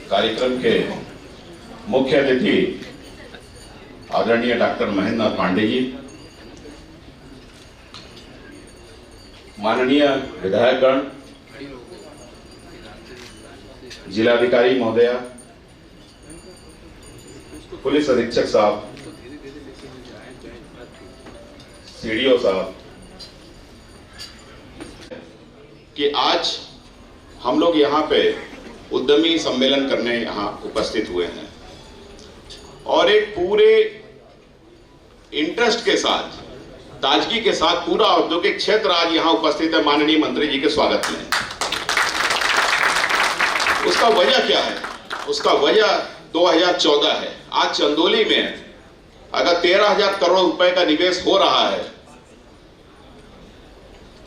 कार्यक्रम के मुख्य अतिथि आदरणीय डॉक्टर महेंद्र नाथ पांडे जी, माननीय विधायकगण, जिलाधिकारी महोदया, पुलिस अधीक्षक साहब, सीडीओ साहब, कि आज हम लोग यहाँ पे उद्यमी सम्मेलन करने यहाँ उपस्थित हुए हैं और एक पूरे इंटरेस्ट के साथ, ताजगी के साथ पूरा औद्योगिक क्षेत्र आज यहाँ उपस्थित है माननीय मंत्री जी के स्वागत में। उसका वजह क्या है? उसका वजह 2014 है। आज चंदौली में अगर 13,000 करोड़ रुपए का निवेश हो रहा है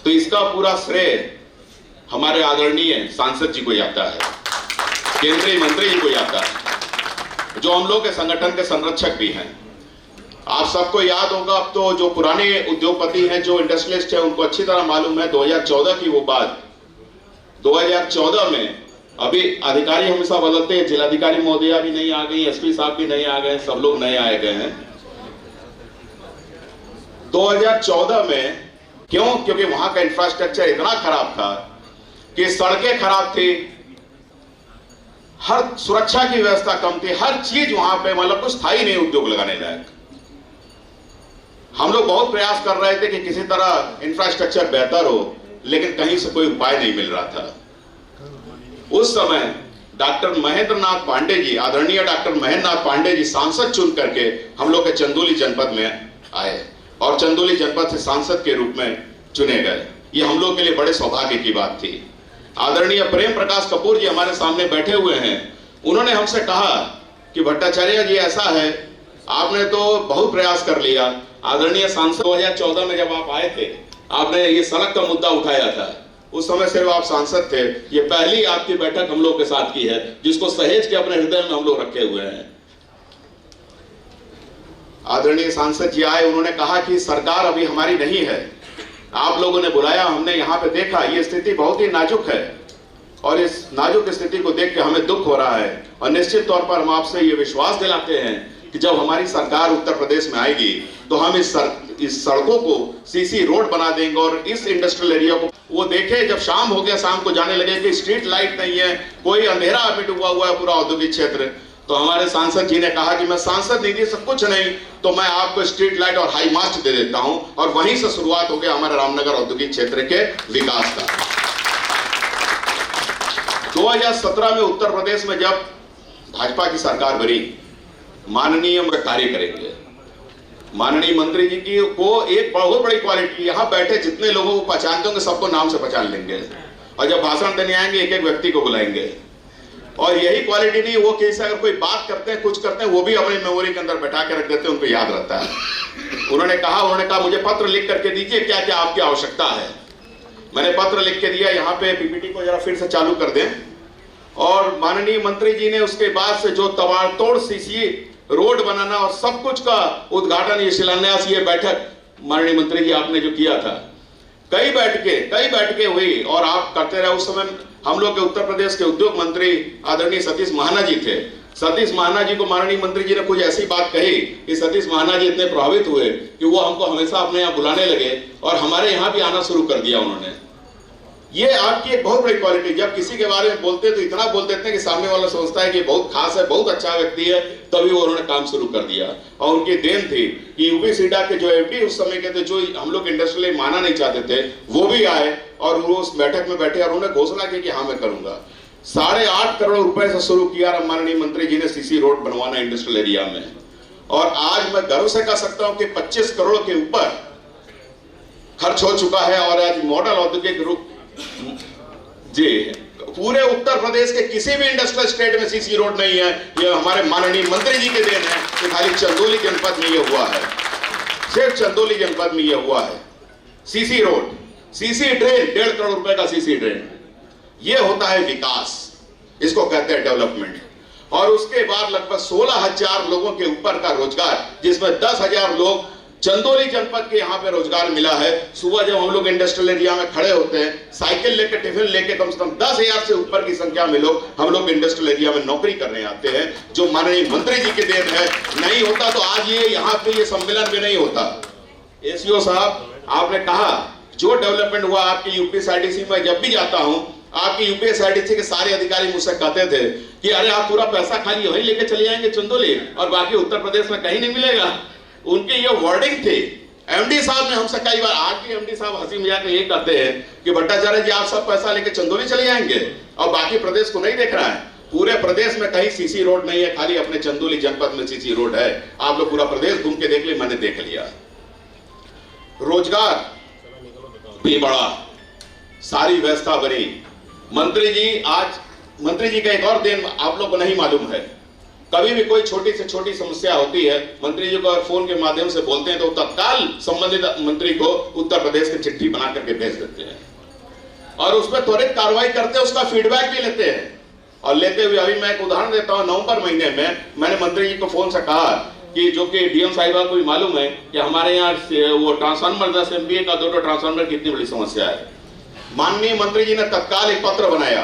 तो इसका पूरा श्रेय हमारे आदरणीय सांसद जी को जाता है, केंद्रीय मंत्री जी को जाता है, जो हम लोग के संगठन के संरक्षक भी हैं। आप सबको याद होगा, अब तो जो पुराने उद्योगपति हैं, जो इंडस्ट्रियलिस्ट हैं, उनको अच्छी तरह मालूम है 2014 की वो बात। 2014 में अभी अधिकारी हमेशा बदलते हैं, जिलाधिकारी महोदया भी नहीं आ गई, एसपी साहब भी नहीं आ गए, सब लोग नए आए गए हैं। 2014 में क्यों? क्योंकि वहां का इंफ्रास्ट्रक्चर इतना खराब था कि सड़कें खराब थी, हर सुरक्षा की व्यवस्था कम थी, हर चीज वहां पे मतलब कुछ था ही नहीं उद्योग लगाने लायक। हम लोग बहुत प्रयास कर रहे थे कि किसी तरह इंफ्रास्ट्रक्चर बेहतर हो, लेकिन कहीं से कोई उपाय नहीं मिल रहा था। उस समय डॉक्टर महेंद्र नाथ पांडे जी, आदरणीय डॉक्टर महेंद्र नाथ पांडे जी सांसद चुन करके हम लोग के चंदौली जनपद में आए और चंदौली जनपद से सांसद के रूप में चुने गए। ये हम लोग के लिए बड़े सौभाग्य की बात थी। आदरणीय प्रेम प्रकाश कपूर जी हमारे सामने बैठे हुए हैं। उन्होंने हमसे कहा कि भट्टाचार्य जी, ऐसा है, आपने तो बहुत प्रयास कर लिया। आदरणीय सांसद 2014 में जब आप आए थे, आपने ये सड़क का मुद्दा उठाया था। उस समय सिर्फ आप सांसद थे। ये पहली आपकी बैठक हम लोग के साथ की है, जिसको सहेज के अपने हृदय में हम लोग रखे हुए हैं। आदरणीय सांसद जी आए, उन्होंने कहा कि सरकार अभी हमारी नहीं है, आप लोगों ने बुलाया, हमने यहाँ पे देखा, ये स्थिति बहुत ही नाजुक है और इस नाजुक स्थिति को देख के हमें दुख हो रहा है और निश्चित तौर पर हम आपसे ये विश्वास दिलाते हैं कि जब हमारी सरकार उत्तर प्रदेश में आएगी तो हम इस सड़कों को सीसी रोड बना देंगे और इस इंडस्ट्रियल एरिया को वो देखे। जब शाम हो गया, शाम को जाने लगे कि स्ट्रीट लाइट नहीं है, कोई अंधेरा अभी डूबा हुआ है पूरा औद्योगिक क्षेत्र, तो हमारे सांसद जी ने कहा कि मैं सांसद निधि से कुछ नहीं तो मैं आपको स्ट्रीट लाइट और हाई मास्ट दे देता हूं। और वहीं से शुरुआत हो गया हमारे रामनगर औद्योगिक क्षेत्र के विकास का। 2017 में उत्तर प्रदेश में जब भाजपा की सरकार बनी, माननीय कार्य करेंगे, माननीय मंत्री जी की को एक बहुत बड़ी क्वालिटी, यहां बैठे जितने लोगों को पहचानते होंगे सबको नाम से पहचान लेंगे और जब भाषण देने आएंगे एक एक व्यक्ति को बुलाएंगे। और यही क्वालिटी नहीं, वो कैसे अगर कोई बात करते हैं, कुछ करते हैं, वो भी अपनी मेमोरी के अंदर बैठा के रख देते हैं, उनको याद रहता है। उन्होंने कहा मुझे पत्र लिख करके दीजिए क्या क्या आपकी आवश्यकता है। मैंने पत्र लिख के दिया, यहाँ पे पीपीटी को जरा फिर से चालू कर दें। और माननीय मंत्री जी ने उसके बाद से जो तोड़ सीसी रोड बनाना और सब कुछ का उद्घाटन, ये शिलान्यास, ये बैठक माननीय मंत्री जी आपने जो किया था, कई बैठकें हुई और आप करते रहे। उस समय हम लोग के उत्तर प्रदेश के उद्योग मंत्री आदरणीय सतीश महाना जी थे। सतीश महाना जी को माननीय मंत्री जी ने कुछ ऐसी बात कही कि सतीश महाना जी इतने प्रभावित हुए कि वो हमको हमेशा अपने यहाँ बुलाने लगे और हमारे यहाँ भी आना शुरू कर दिया उन्होंने। ये आपकी एक बहुत बड़ी क्वालिटी, जब किसी के बारे में बोलते तो इतना बोल देते हैं कि सामने वाला सोचता है कि बहुत खास है, बहुत अच्छा व्यक्ति है, तभी वो उन्होंने काम शुरू कर दिया। और उनकी देन थी कि यूपी सीडा के जो एमडी उस समय के थे, जो हम लोग इंडस्ट्रियल माना नहीं चाहते थे, वो भी आए और वो उस बैठक में बैठे और उन्होंने घोषणा की कि हाँ मैं करूंगा। 8.5 करोड़ रुपए से शुरू किया माननीय मंत्री जी ने सीसी रोड बनवाना इंडस्ट्रियल एरिया में, और आज मैं गर्व से कह सकता हूं कि 25 करोड़ के ऊपर खर्च हो चुका है। और आज मॉडल औद्योगिक रूप जी पूरे उत्तर प्रदेश के किसी भी इंडस्ट्रियल स्टेट में सीसी रोड नहीं है। ये हमारे माननीय मंत्री जी के देन है कि खाली चंदौली जनपद में ये हुआ है, सिर्फ चंदौली जनपद में ये हुआ है। CC road, CC drain, 1.5 crore रुपए का सीसी ड्रेन, ये होता है विकास, इसको कहते हैं डेवलपमेंट। और उसके बाद लगभग 16,000 लोगों के ऊपर का रोजगार, जिसमें 10,000 लोग चंदौली जनपद के यहाँ पे रोजगार मिला है। सुबह जब हम लोग इंडस्ट्रियल एरिया में खड़े होते हैं, साइकिल लेके, टिफिन लेके, कम से कम 10,000 से ऊपर की संख्या में लोग हम लोग इंडस्ट्रियल एरिया में नौकरी करने आते हैं, जो माननीय मंत्री जी के देन है। नहीं होता तो आज ये यहाँ पे ये सम्मेलन भी नहीं होता। एसईओ साहब, आपने कहा जो डेवलपमेंट हुआ आपकी यूपीएसआरटीसी में, जब भी जाता हूं आपकी यूपीएसआरटीसी के सारे अधिकारी मुझसे कहते थे कि अरे आप पूरा पैसा खाली वहीं लेके चले जाएंगे चंदौली, और बाकी उत्तर प्रदेश में कहीं नहीं मिलेगा। उनके ये वर्डिंग थे। एमडी साहब ने हमसे कई बार, आज भी एमडी साहब हंसी मजाक में ये कहते हैं कि भट्टाचार्य जी आप सब पैसा लेके चंदौली चले जाएंगे और बाकी प्रदेश को नहीं देख रहा है। पूरे प्रदेश में कहीं सीसी रोड नहीं है, खाली अपने चंदौली जनपद में सीसी रोड है। आप लोग पूरा प्रदेश घूम के देख ले, मैंने देख लिया। रोजगार भी बढ़ा, सारी व्यवस्था बनी। मंत्री जी, आज मंत्री जी का एक और दिन आप लोग को नहीं मालूम है। कभी भी कोई छोटी से छोटी समस्या होती है, मंत्री जी को अगर फोन के माध्यम से बोलते हैं तो तत्काल संबंधित मंत्री को उत्तर प्रदेश की चिट्ठी बना करके भेज देते हैं और उसमें त्वरित कार्रवाई करते हैं, उसका फीडबैक भी लेते हैं। और लेते हुए अभी मैं एक उदाहरण देता हूं, नवंबर महीने में मैंने मंत्री जी को फोन से कहा कि जो कि डीएम साहिबा को भी मालूम है कि हमारे यहाँ वो ट्रांसफार्मर 10 MVA का 2 ट्रांसफार्मर कितनी बड़ी समस्या है। माननीय मंत्री जी ने तत्काल एक पत्र बनाया,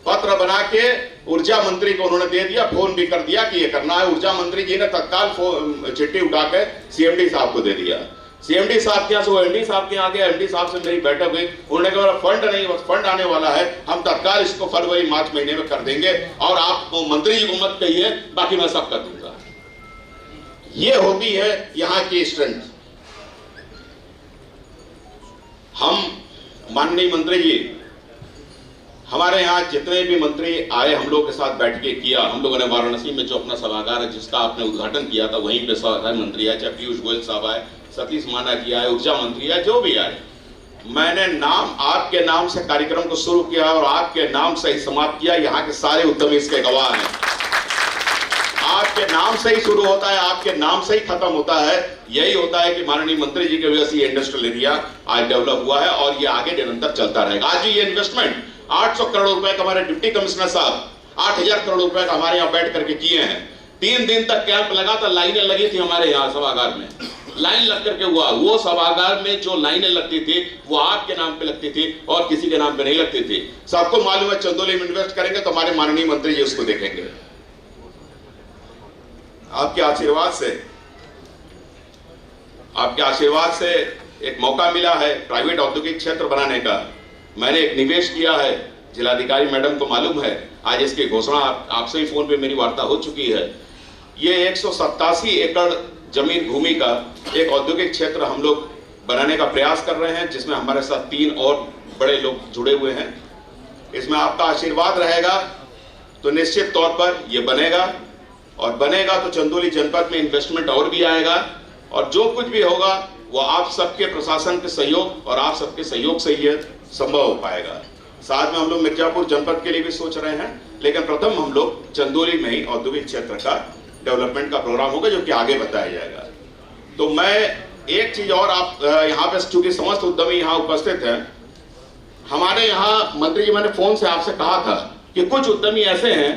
पत्र बना के ऊर्जा मंत्री को उन्होंने दे दिया, फोन भी कर दिया कि ये करना है। ऊर्जा मंत्री जी ने तत्काल चिट्ठी उठा के सीएमडी साहब को दे दिया। सीएमडी साहब के यहाँ से वो एमडी साहब के यहाँ गया, एमडी साहब से मेरी बैठक हुई। उन्होंने कहा फंड नहीं, बस फंड आने वाला है, हम तत्काल इसको फरवरी मार्च महीने में कर देंगे और आप मंत्री जी को मत कहिए, बाकी मैं सब कर दूंगा। ये होती है यहाँ की स्ट्रेंथ। हम माननीय मंत्री जी, हमारे यहाँ जितने भी मंत्री आए, हम लोग के साथ बैठकें किया। हम लोगों ने वाराणसी में जो अपना सभागार है जिसका आपने उद्घाटन किया था, वहीं पे सभागार मंत्री आए, चाहे पीयूष गोयल साहब आए, सतीश माना जी आए, ऊर्जा मंत्री आए, जो भी आए। मैंने नाम, आपके नाम से कार्यक्रम को शुरू किया और आपके नाम से ही समाप्त किया। यहाँ के सारे उद्यमी इसके गवाह हैं। आपके नाम से ही शुरू होता है, आपके नाम से ही खत्म होता है। यही होता है कि माननीय मंत्री जी के वजह से इंडस्ट्रियल एरिया आज डेवलप हुआ है और ये आगे निरंतर चलता रहेगा। आज ये इन्वेस्टमेंट 800 करोड़ रुपए का हमारे डिप्टी कमिश्नर साहब 8000 करोड़ रुपए का हमारे यहाँ बैठ करके किए हैं। 3 दिन तक कैंप लगा था, लाइनें लगी थी हमारे यहाँ सभागार में, लाइन लग करके हुआ। वो सभागार में जो लाइनें लगती थी वो आपके नाम पे लगती थी और किसी के नाम पे नहीं लगती थी। सबको मालूम है चंदौली में इन्वेस्ट करेंगे तो हमारे माननीय मंत्री जी उसको देखेंगे। आपके आशीर्वाद से एक मौका मिला है प्राइवेट औद्योगिक क्षेत्र बनाने का। मैंने एक निवेश किया है, जिलाधिकारी मैडम को मालूम है। आज इसकी घोषणा आपसे ही फोन पे मेरी वार्ता हो चुकी है। ये 187 एकड़ जमीन भूमि का एक औद्योगिक क्षेत्र हम लोग बनाने का प्रयास कर रहे हैं, जिसमें हमारे साथ 3 और बड़े लोग जुड़े हुए हैं। इसमें आपका आशीर्वाद रहेगा तो निश्चित तौर पर यह बनेगा और बनेगा तो चंदौली जनपद में इन्वेस्टमेंट और भी आएगा और जो कुछ भी होगा वो आप सबके प्रशासन के सहयोग और आप सबके सहयोग से ही संभव हो पाएगा। साथ में हम लोग मिर्जापुर जनपद के लिए भी सोच रहे हैं, लेकिन प्रथम हम लोग चंदौली में ही औद्योगिक क्षेत्र का डेवलपमेंट का प्रोग्राम होगा जो कि आगे बताया जाएगा। तो मैं एक चीज और, आप यहाँ पे चूंकि समस्त उद्यमी यहाँ उपस्थित हैं, हमारे यहाँ मंत्री जी, मैंने फोन से आपसे कहा था कि कुछ उद्यमी ऐसे हैं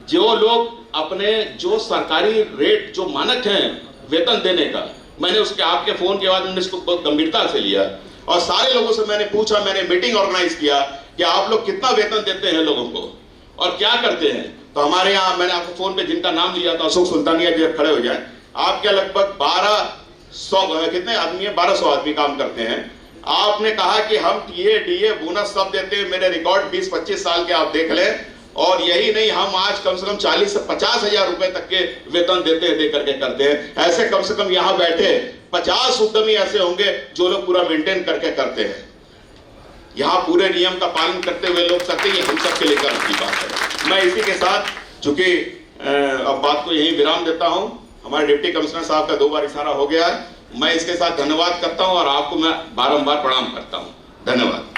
जो लोग अपने जो सरकारी रेट जो मानक हैं वेतन देने का, मैंने उसके आपके फोन के बाद मैंने इसको बहुत गंभीरता से लिया और सारे लोगों से मैंने पूछा, मैंने मीटिंग ऑर्गेनाइज किया कि आप लोग कितना वेतन देते हैं लोगों को और क्या करते हैं। तो हमारे यहाँ मैंने आपको फोन पे जिनका नाम लिया था, अशोक सुल्तानिया जी खड़े हो जाए, आपके लगभग 1200 कितने आदमी है, 1200 आदमी काम करते हैं। आपने कहा कि हम टीए डीए बोनस सब देते हैं, मेरे रिकॉर्ड 20-25 साल के आप देख लें। और यही नहीं, हम आज कम से कम 40 से 50 हजार रुपए तक के वेतन देते हैं, दे करके करते हैं। ऐसे कम से कम यहाँ बैठे 50 उद्यमी ऐसे होंगे जो लोग पूरा मेंटेन करके करते हैं। यहाँ पूरे नियम का पालन करते हुए लोग करते हैं, हम सबके लिए गर्व की बात है। मैं इसी के साथ चूंकि अब बात को यही विराम देता हूँ। हमारे डिप्टी कमिश्नर साहब का 2 बार इशारा हो गया है। मैं इसके साथ धन्यवाद करता हूँ और आपको मैं बारंबार प्रणाम करता हूँ। धन्यवाद।